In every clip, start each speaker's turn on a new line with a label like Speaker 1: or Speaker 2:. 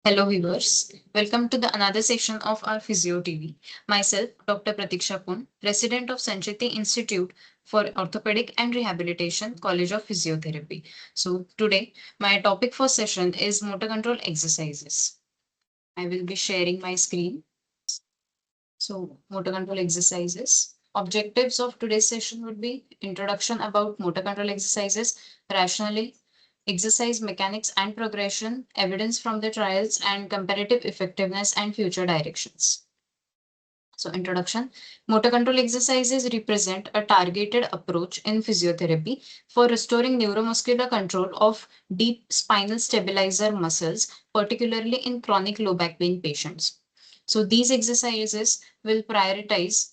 Speaker 1: Hello viewers, welcome to the another session of our Physio TV. Myself, Dr. Pratiksha, President of Sancheti Institute for Orthopaedic and Rehabilitation, College of Physiotherapy. So today, my topic for session is motor control exercises. I will be sharing my screen. So motor control exercises. Objectives of today's session would be introduction about motor control exercises, rationally, exercise mechanics and progression, evidence from the trials, and comparative effectiveness and future directions. So, introduction. Motor control exercises represent a targeted approach in physiotherapy for restoring neuromuscular control of deep spinal stabilizer muscles, particularly in chronic low back pain patients. So, these exercises will prioritize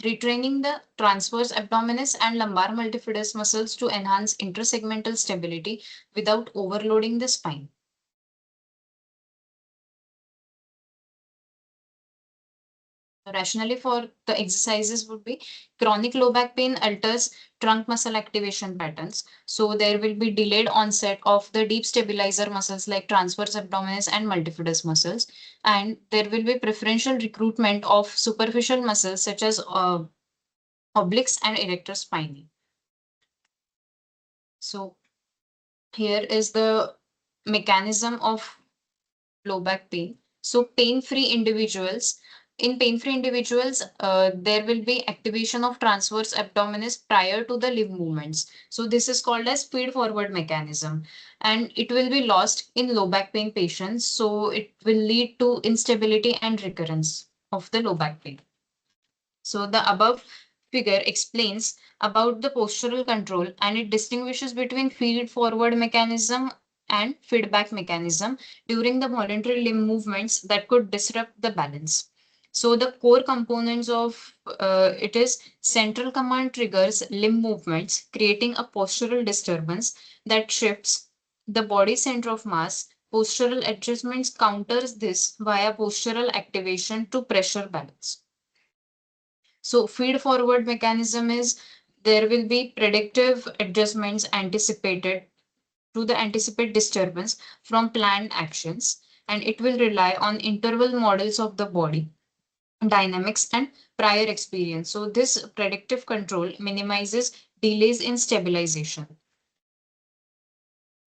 Speaker 1: retraining the transverse abdominis and lumbar multifidus muscles to enhance intersegmental stability without overloading the spine. Rationally for the exercises would be chronic low back pain alters trunk muscle activation patterns. So there will be delayed onset of the deep stabilizer muscles like transverse abdominis and multifidus muscles. And there will be preferential recruitment of superficial muscles such as obliques and erector spinae. So here is the mechanism of low back pain. So pain-free individuals, there will be activation of transverse abdominis prior to the limb movements. So this is called as feed-forward mechanism, and it will be lost in low back pain patients. So it will lead to instability and recurrence of the low back pain. So the above figure explains about the postural control and it distinguishes between feed forward mechanism and feedback mechanism during the voluntary limb movements that could disrupt the balance. So the core components of it is central command triggers limb movements, creating a postural disturbance that shifts the body center of mass. Postural adjustments counters this via postural activation to pressure balance. So feed forward mechanism is there will be predictive adjustments anticipated to the anticipate disturbance from planned actions, and it will rely on interval models of the body, dynamics and prior experience. So this predictive control minimizes delays in stabilization.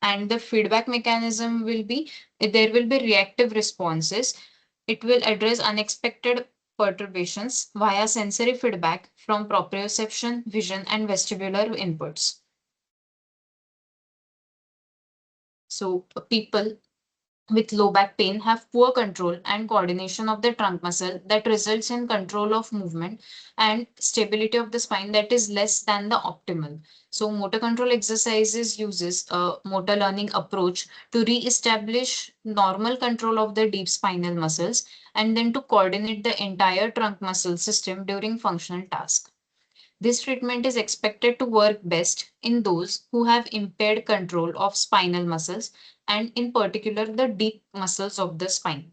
Speaker 1: And the feedback mechanism will be there will be reactive responses. It will address unexpected perturbations via sensory feedback from proprioception, vision, and vestibular inputs. So, people with low back pain have poor control and coordination of the trunk muscle that results in control of movement and stability of the spine that is less than the optimal. So motor control exercises uses a motor learning approach to re-establish normal control of the deep spinal muscles and then to coordinate the entire trunk muscle system during functional tasks. This treatment is expected to work best in those who have impaired control of spinal muscles and in particular the deep muscles of the spine.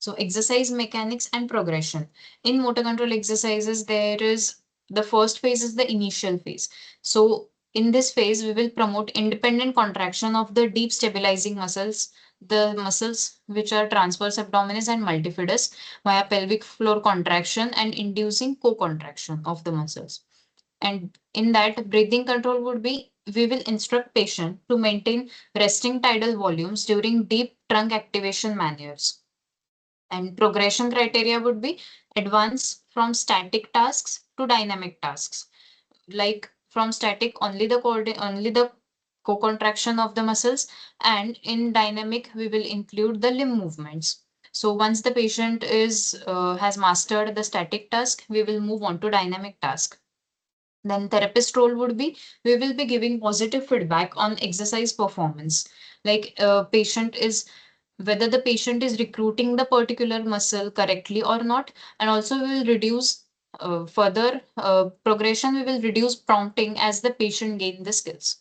Speaker 1: So exercise mechanics and progression. In motor control exercises, there is the first phase is the initial phase. So in this phase, we will promote independent contraction of the deep stabilizing muscles, the muscles which are transverse abdominis and multifidus via pelvic floor contraction and inducing co-contraction of the muscles. And in that, breathing control would be we will instruct patient to maintain resting tidal volumes during deep trunk activation maneuvers. And progression criteria would be advance from static tasks to dynamic tasks. Like from static, only the co-contraction of the muscles, and in dynamic, we will include the limb movements. So once the patient is has mastered the static task, we will move on to dynamic task. Then therapist role would be we will be giving positive feedback on exercise performance. Like patient is whether the patient is recruiting the particular muscle correctly or not, and also we will reduce further progression. We will reduce prompting as the patient gain the skills.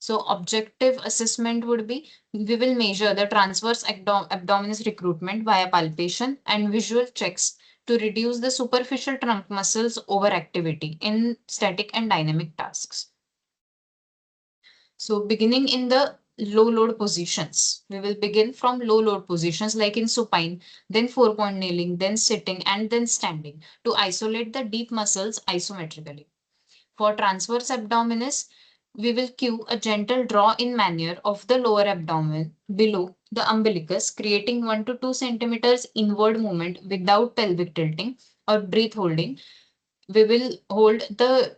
Speaker 1: So objective assessment would be we will measure the transverse abdominis recruitment via palpation and visual checks to reduce the superficial trunk muscles overactivity in static and dynamic tasks. So beginning in the low load positions, we will begin from low load positions like in supine, then 4-point kneeling, then sitting, and then standing to isolate the deep muscles isometrically. For transverse abdominis, we will cue a gentle draw in manner of the lower abdomen below the umbilicus, creating 1 to 2 centimeters inward movement without pelvic tilting or breath holding. We will hold the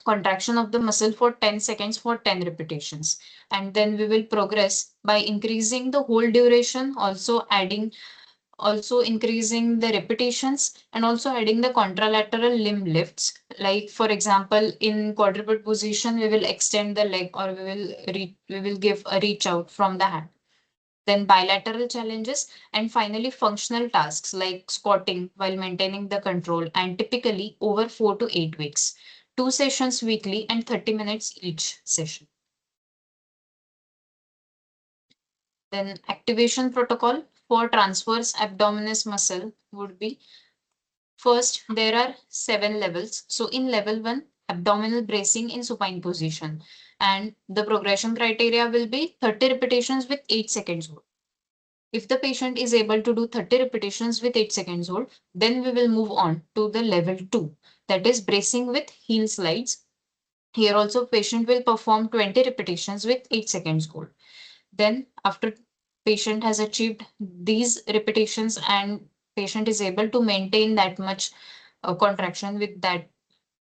Speaker 1: contraction of the muscle for 10 seconds for 10 repetitions. And then we will progress by increasing the whole duration, also increasing the repetitions and also adding the contralateral limb lifts. Like for example, in quadruped position, we will extend the leg or we will give a reach out from the hand. Then bilateral challenges and finally functional tasks like squatting while maintaining the control and typically over 4 to 8 weeks. 2 sessions weekly and 30 minutes each session. Then activation protocol for transverse abdominis muscle would be first, there are 7 levels. So in level 1, abdominal bracing in supine position. And the progression criteria will be 30 repetitions with 8 seconds hold. If the patient is able to do 30 repetitions with 8 seconds hold, then we will move on to the level 2, that is bracing with heel slides. Here also patient will perform 20 repetitions with 8 seconds hold. Then after patient has achieved these repetitions and patient is able to maintain that much contraction with that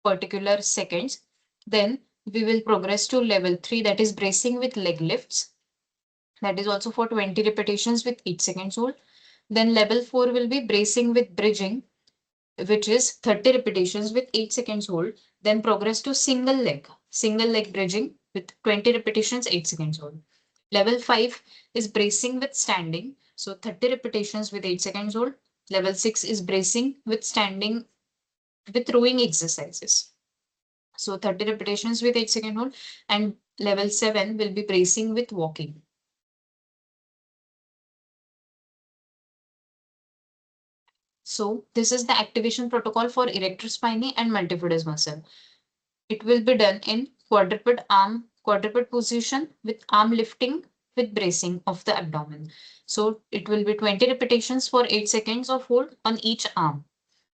Speaker 1: particular seconds, then we will progress to level 3, that is bracing with leg lifts. That is also for 20 repetitions with 8 seconds hold. Then level 4 will be bracing with bridging, which is 30 repetitions with 8 seconds hold. Then progress to single leg bridging with 20 repetitions, 8 seconds hold. Level 5 is bracing with standing, so 30 repetitions with 8 seconds hold. Level 6 is bracing with standing with rowing exercises. So 30 repetitions with 8 second hold. And level 7 will be bracing with walking. So this is the activation protocol for erector spinae and multifidus muscle. It will be done in quadruped position with arm lifting with bracing of the abdomen. So it will be 20 repetitions for 8 seconds of hold on each arm.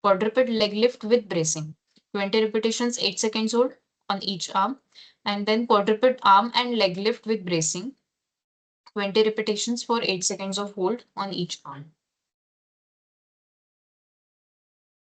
Speaker 1: Quadruped leg lift with bracing. 20 repetitions, 8 seconds hold on each arm. And then quadruped arm and leg lift with bracing. 20 repetitions for 8 seconds of hold on each arm.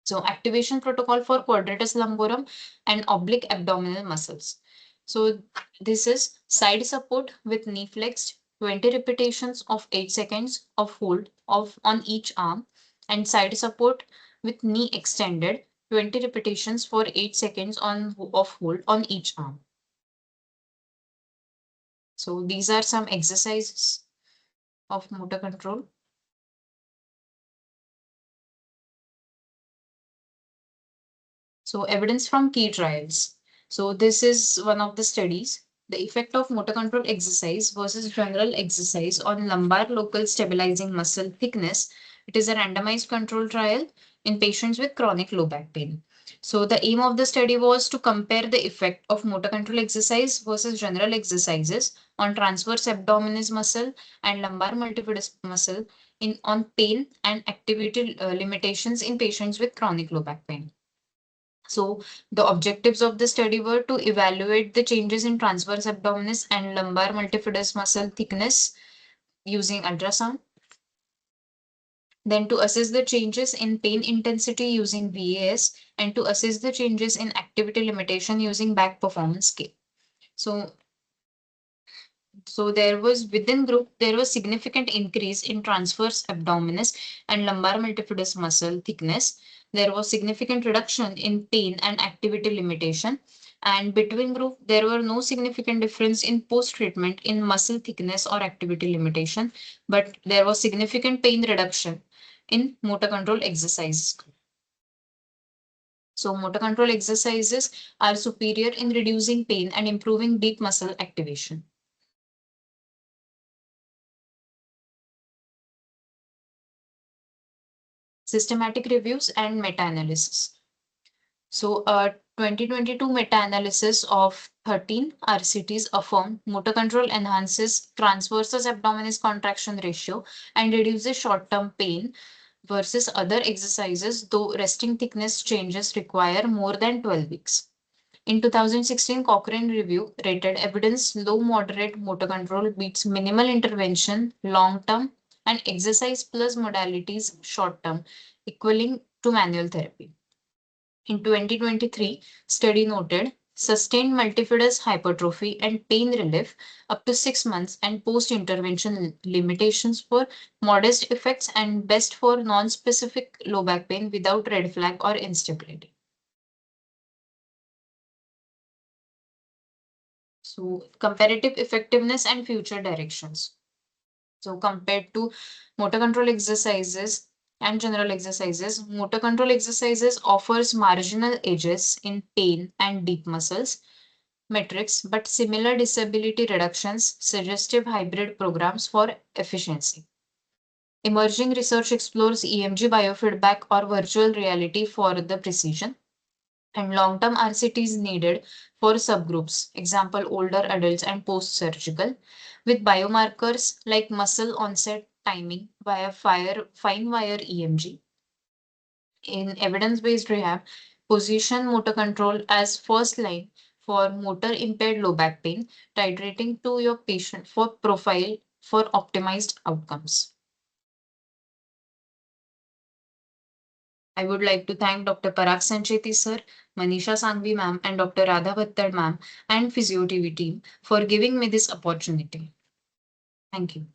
Speaker 1: So activation protocol for quadratus lumborum and oblique abdominal muscles. So this is side support with knee flexed, 20 repetitions of 8 seconds of hold of on each arm, and side support with knee extended, 20 repetitions for 8 seconds of hold on each arm. So these are some exercises of motor control. So evidence from key trials. So this is one of the studies. The effect of motor control exercise versus general exercise on lumbar local stabilizing muscle thickness. It is a randomized control trial in patients with chronic low back pain. So the aim of the study was to compare the effect of motor control exercise versus general exercises on transverse abdominis muscle and lumbar multifidus muscle on pain and activity limitations in patients with chronic low back pain. So the objectives of the study were to evaluate the changes in transverse abdominis and lumbar multifidus muscle thickness using ultrasound. Then to assess the changes in pain intensity using VAS and to assess the changes in activity limitation using back performance scale. So there was within group, there was significant increase in transverse abdominis and lumbar multifidus muscle thickness. There was significant reduction in pain and activity limitation. And between group, there were no significant difference in post-treatment in muscle thickness or activity limitation, but there was significant pain reduction in motor control exercises. So motor control exercises are superior in reducing pain and improving deep muscle activation. Systematic reviews and meta-analysis. So a 2022 meta-analysis of 13 RCTs affirmed motor control enhances transversus abdominis contraction ratio and reduces short-term pain versus other exercises, though resting thickness changes require more than 12 weeks. In 2016, Cochrane review rated evidence low moderate motor control beats minimal intervention long term and exercise plus modalities short term, equaling to manual therapy. In 2023, study noted sustained multifidus hypertrophy and pain relief up to 6 months and post-intervention limitations for modest effects and best for non-specific low back pain without red flag or instability. So comparative effectiveness and future directions. So compared to motor control exercises and general exercises, motor control exercises offers marginal edges in pain and deep muscles metrics, but similar disability reductions, suggestive hybrid programs for efficiency. Emerging research explores EMG biofeedback or virtual reality for the precision, and long-term RCT is needed for subgroups, example older adults and post-surgical, with biomarkers like muscle onset timing via fine wire EMG. In evidence-based rehab, position motor control as first line for motor impaired low back pain, titrating to your patient for profile for optimized outcomes. I would like to thank Dr. Parag Sancheti sir, Manisha Sangvi ma'am, and Dr. Radha Bhattad ma'am and Physio TV team for giving me this opportunity. Thank you.